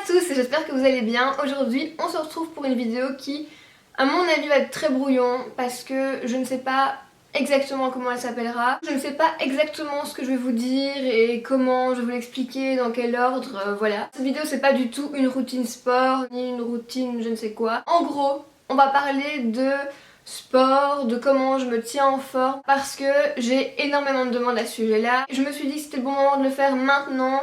à tous et j'espère que vous allez bien. Aujourd'hui on se retrouve pour une vidéo qui à mon avis va être très brouillon parce que je ne sais pas exactement comment elle s'appellera. Je ne sais pas exactement ce que je vais vous dire et comment je vais vous l'expliquer, dans quel ordre, voilà. Cette vidéo c'est pas du tout une routine sport ni une routine je ne sais quoi. En gros on va parler de sport, de comment je me tiens en forme parce que j'ai énormément de demandes à ce sujet là. Je me suis dit que c'était le bon moment de le faire maintenant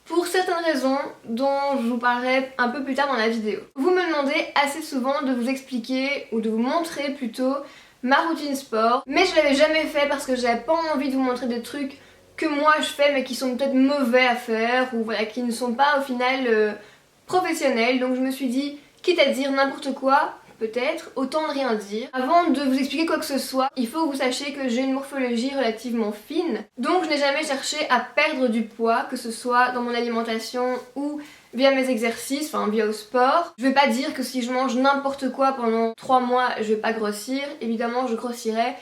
pour certaines raisons dont je vous parlerai un peu plus tard dans la vidéo. Vous me demandez assez souvent de vous expliquer ou de vous montrer plutôt ma routine sport, mais je l'avais jamais fait parce que j'avais pas envie de vous montrer des trucs que moi je fais mais qui sont peut-être mauvais à faire ou voilà, qui ne sont pas au final professionnels. Donc je me suis dit, quitte à dire n'importe quoi, peut-être, autant ne rien dire. Avant de vous expliquer quoi que ce soit, il faut que vous sachiez que j'ai une morphologie relativement fine. Donc je n'ai jamais cherché à perdre du poids, que ce soit dans mon alimentation ou via mes exercices, enfin via au sport. Je vais pas dire que si je mange n'importe quoi pendant 3 mois, je vais pas grossir. Évidemment, je grossirai.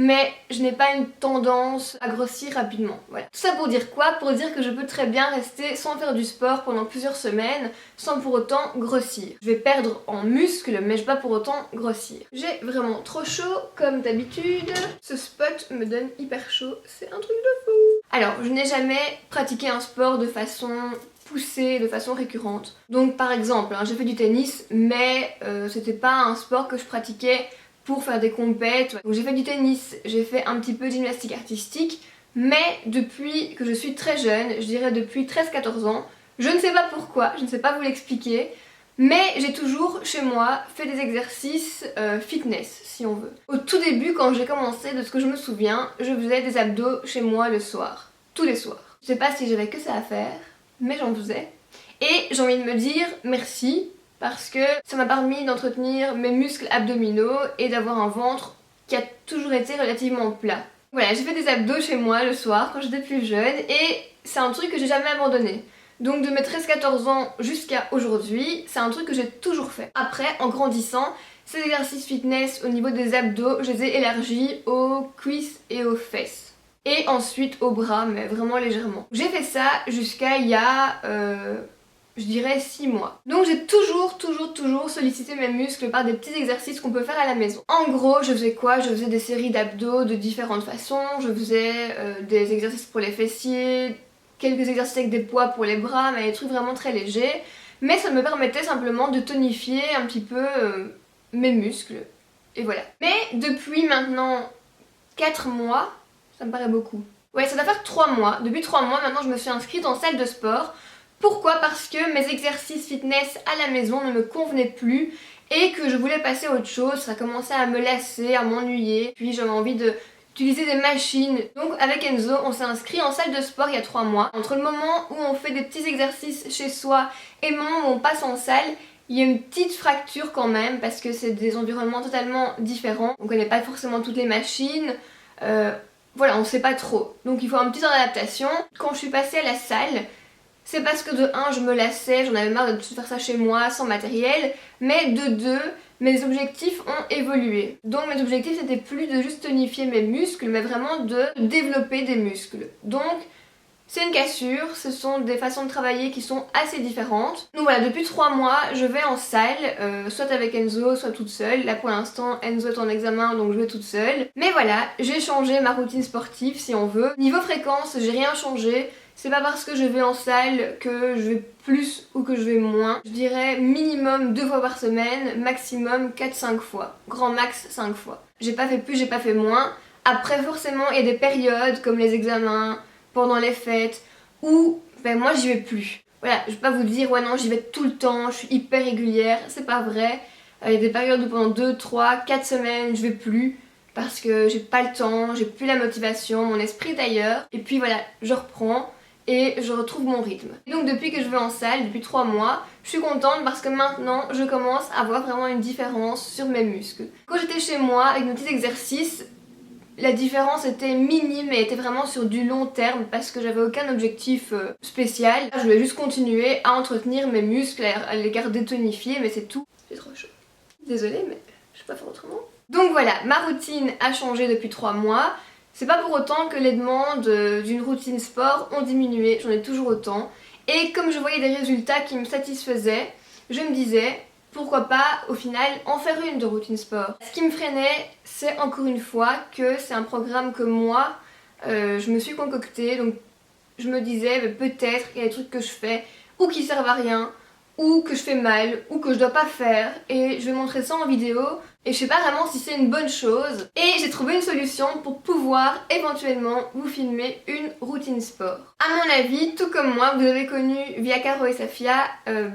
Mais je n'ai pas une tendance à grossir rapidement, voilà. Tout ça pour dire quoi? Pour dire que je peux très bien rester sans faire du sport pendant plusieurs semaines sans pour autant grossir. Je vais perdre en muscles mais je vais pas pour autant grossir. J'ai vraiment trop chaud comme d'habitude. Ce spot me donne hyper chaud, c'est un truc de fou. Alors, je n'ai jamais pratiqué un sport de façon poussée, de façon récurrente. Donc par exemple, j'ai fait du tennis mais c'était pas un sport que je pratiquais pour faire des compètes. Donc j'ai fait du tennis, j'ai fait un petit peu de gymnastique artistique, mais depuis que je suis très jeune, je dirais depuis 13-14 ans, je ne sais pas pourquoi, je ne sais pas vous l'expliquer, mais j'ai toujours chez moi fait des exercices fitness si on veut. Au tout début quand j'ai commencé, de ce que je me souviens, je faisais des abdos chez moi le soir, tous les soirs. Je sais pas si j'avais que ça à faire, mais j'en faisais. Et j'ai envie de me dire merci, parce que ça m'a permis d'entretenir mes muscles abdominaux et d'avoir un ventre qui a toujours été relativement plat. Voilà, j'ai fait des abdos chez moi le soir quand j'étais plus jeune et c'est un truc que j'ai jamais abandonné. Donc de mes 13-14 ans jusqu'à aujourd'hui, c'est un truc que j'ai toujours fait. Après, en grandissant, ces exercices fitness au niveau des abdos, je les ai élargis aux cuisses et aux fesses. Et ensuite aux bras, mais vraiment légèrement. J'ai fait ça jusqu'à il y a je dirais 6 mois. Donc j'ai toujours sollicité mes muscles par des petits exercices qu'on peut faire à la maison. En gros, je faisais quoi? Je faisais des séries d'abdos de différentes façons, je faisais des exercices pour les fessiers, quelques exercices avec des poids pour les bras, mais des trucs vraiment très légers. Mais ça me permettait simplement de tonifier un petit peu mes muscles. Et voilà. Mais depuis maintenant 4 mois, ça me paraît beaucoup. Ouais, ça doit faire 3 mois. Depuis 3 mois, maintenant je me suis inscrite en salle de sport. Pourquoi? Parce que mes exercices fitness à la maison ne me convenaient plus et que je voulais passer à autre chose. Ça commençait à me lasser, à m'ennuyer. Puis j'avais envie d'utiliser des machines. Donc avec Enzo, on s'est inscrit en salle de sport il y a 3 mois. Entre le moment où on fait des petits exercices chez soi et le moment où on passe en salle, il y a une petite fracture quand même parce que c'est des environnements totalement différents. On connaît pas forcément toutes les machines. Voilà, on sait pas trop. Donc il faut un petit temps d'adaptation. Quand je suis passée à la salle, c'est parce que de 1 je me lassais, j'en avais marre de tout faire ça chez moi sans matériel, mais de 2 mes objectifs ont évolué. Donc mes objectifs c'était plus de juste tonifier mes muscles mais vraiment de développer des muscles. Donc c'est une cassure, ce sont des façons de travailler qui sont assez différentes. Donc voilà, depuis 3 mois je vais en salle, soit avec Enzo, soit toute seule. Là pour l'instant Enzo est en examen donc je vais toute seule. Mais voilà, j'ai changé ma routine sportive si on veut. Niveau fréquence, j'ai rien changé. C'est pas parce que je vais en salle que je vais plus ou que je vais moins. Je dirais minimum 2 fois par semaine, maximum 4-5 fois. Grand max 5 fois. J'ai pas fait plus, j'ai pas fait moins. Après forcément il y a des périodes comme les examens, pendant les fêtes, où ben, moi j'y vais plus. Voilà, je vais pas vous dire ouais non j'y vais tout le temps, je suis hyper régulière, c'est pas vrai. Il y a des périodes où pendant 2, 3, 4 semaines je vais plus. Parce que j'ai pas le temps, j'ai plus la motivation, mon esprit d'ailleurs. Et puis voilà, je reprends et je retrouve mon rythme. Et donc depuis que je vais en salle, depuis 3 mois, je suis contente parce que maintenant je commence à voir vraiment une différence sur mes muscles. Quand j'étais chez moi avec mes petits exercices, la différence était minime et était vraiment sur du long terme parce que j'avais aucun objectif spécial. Je voulais juste continuer à entretenir mes muscles, à les garder tonifiés, mais c'est tout. C'est trop chaud. Désolée mais je peux pas faire autrement. Donc voilà, ma routine a changé depuis 3 mois. C'est pas pour autant que les demandes d'une routine sport ont diminué, j'en ai toujours autant. Et comme je voyais des résultats qui me satisfaisaient, je me disais pourquoi pas au final en faire une de routine sport. Ce qui me freinait, c'est encore une fois que c'est un programme que moi je me suis concocté, donc je me disais peut-être qu'il y a des trucs que je fais ou qui servent à rien, ou que je fais mal, ou que je dois pas faire, et je vais montrer ça en vidéo, et je sais pas vraiment si c'est une bonne chose. Et j'ai trouvé une solution pour pouvoir éventuellement vous filmer une routine sport. À mon avis, tout comme moi, vous avez connu via Caro et Safia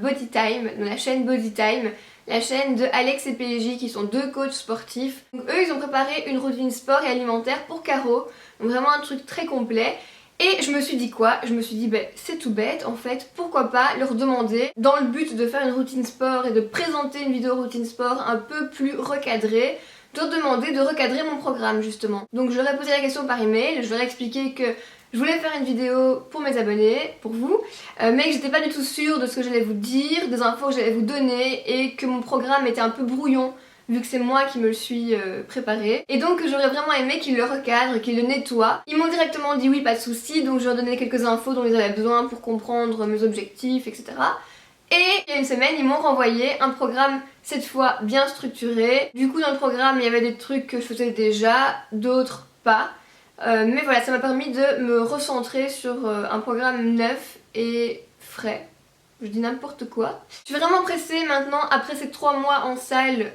Body Time, donc la chaîne Body Time, la chaîne de Alex et PJ qui sont deux coachs sportifs. Donc eux ils ont préparé une routine sport et alimentaire pour Caro, donc vraiment un truc très complet. Et je me suis dit quoi? Je me suis dit c'est tout bête en fait, pourquoi pas leur demander, dans le but de faire une routine sport et de présenter une vidéo routine sport un peu plus recadrée, de leur demander de recadrer mon programme justement. Donc je leur ai posé la question par email, je leur ai expliqué que je voulais faire une vidéo pour mes abonnés, pour vous, mais que j'étais pas du tout sûre de ce que j'allais vous dire, des infos que j'allais vous donner et que mon programme était un peu brouillon vu que c'est moi qui me le suis préparé. Et donc j'aurais vraiment aimé qu'ils le recadrent, qu'ils le nettoient. Ils m'ont directement dit oui, pas de soucis, donc je leur donnais quelques infos dont ils avaient besoin pour comprendre mes objectifs, etc. Et il y a une semaine, ils m'ont renvoyé un programme cette fois bien structuré. Du coup dans le programme, il y avait des trucs que je faisais déjà, d'autres pas. Mais voilà, ça m'a permis de me recentrer sur un programme neuf et frais. Je dis n'importe quoi. Je suis vraiment pressée maintenant, après ces 3 mois en salle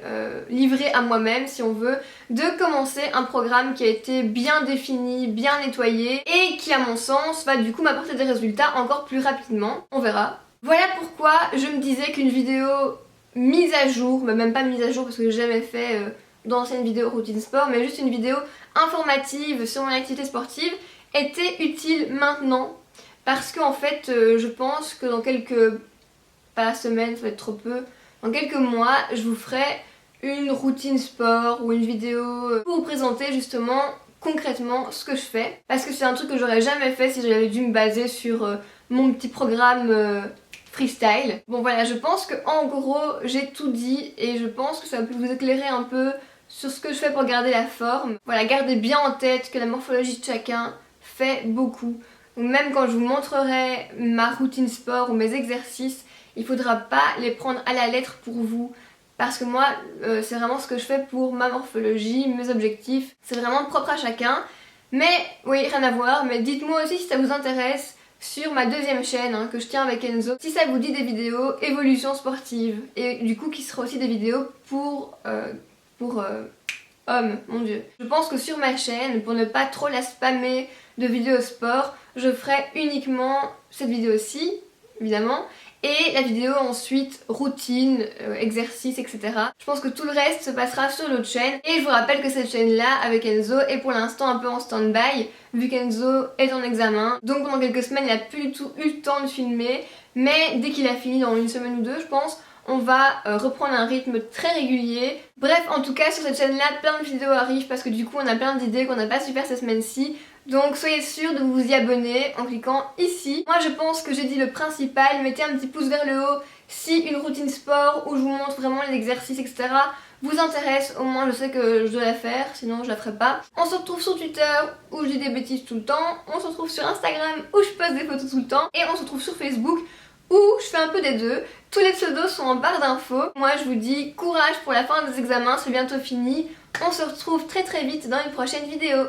livrée à moi-même si on veut, de commencer un programme qui a été bien défini, bien nettoyé et qui à mon sens va du coup m'apporter des résultats encore plus rapidement. On verra. Voilà pourquoi je me disais qu'une vidéo mise à jour, mais même pas mise à jour parce que j'ai jamais fait d'anciennes vidéos routine sport, mais juste une vidéo informative sur mon activité sportive était utile maintenant. Parce qu'en fait, je pense que dans quelques... pas semaines, ça va être trop peu. Dans quelques mois, je vous ferai une routine sport ou une vidéo pour vous présenter justement concrètement ce que je fais. Parce que c'est un truc que j'aurais jamais fait si j'avais dû me baser sur mon petit programme freestyle. Bon voilà, je pense que en gros, j'ai tout dit et je pense que ça peut vous éclairer un peu sur ce que je fais pour garder la forme. Voilà, gardez bien en tête que la morphologie de chacun fait beaucoup. Donc même quand je vous montrerai ma routine sport ou mes exercices, il faudra pas les prendre à la lettre pour vous. Parce que moi, c'est vraiment ce que je fais pour ma morphologie, mes objectifs. C'est vraiment propre à chacun. Mais, oui, rien à voir. Mais dites-moi aussi si ça vous intéresse sur ma deuxième chaîne que je tiens avec Enzo. Si ça vous dit des vidéos évolution sportive. Et du coup, qui sera aussi des vidéos pour hommes, mon dieu. Je pense que sur ma chaîne, pour ne pas trop la spammer de vidéos sport, je ferai uniquement cette vidéo-ci, évidemment, et la vidéo ensuite routine, exercice, etc. Je pense que tout le reste se passera sur l'autre chaîne. Et je vous rappelle que cette chaîne-là, avec Enzo, est pour l'instant un peu en stand-by, vu qu'Enzo est en examen. Donc pendant quelques semaines, il n'a plus du tout eu le temps de filmer, mais dès qu'il a fini, dans une semaine ou deux, je pense, on va reprendre un rythme très régulier. Bref, en tout cas, sur cette chaîne-là, plein de vidéos arrivent parce que du coup, on a plein d'idées qu'on n'a pas su faire cette semaine-ci. Donc soyez sûrs de vous y abonner en cliquant ici. Moi je pense que j'ai dit le principal, mettez un petit pouce vers le haut si une routine sport où je vous montre vraiment les exercices etc. vous intéresse, au moins je sais que je dois la faire, sinon je la ferai pas. On se retrouve sur Twitter où je dis des bêtises tout le temps, on se retrouve sur Instagram où je poste des photos tout le temps et on se retrouve sur Facebook où je fais un peu des deux. Tous les pseudos sont en barre d'infos. Moi je vous dis courage pour la fin des examens, c'est bientôt fini. On se retrouve très vite dans une prochaine vidéo.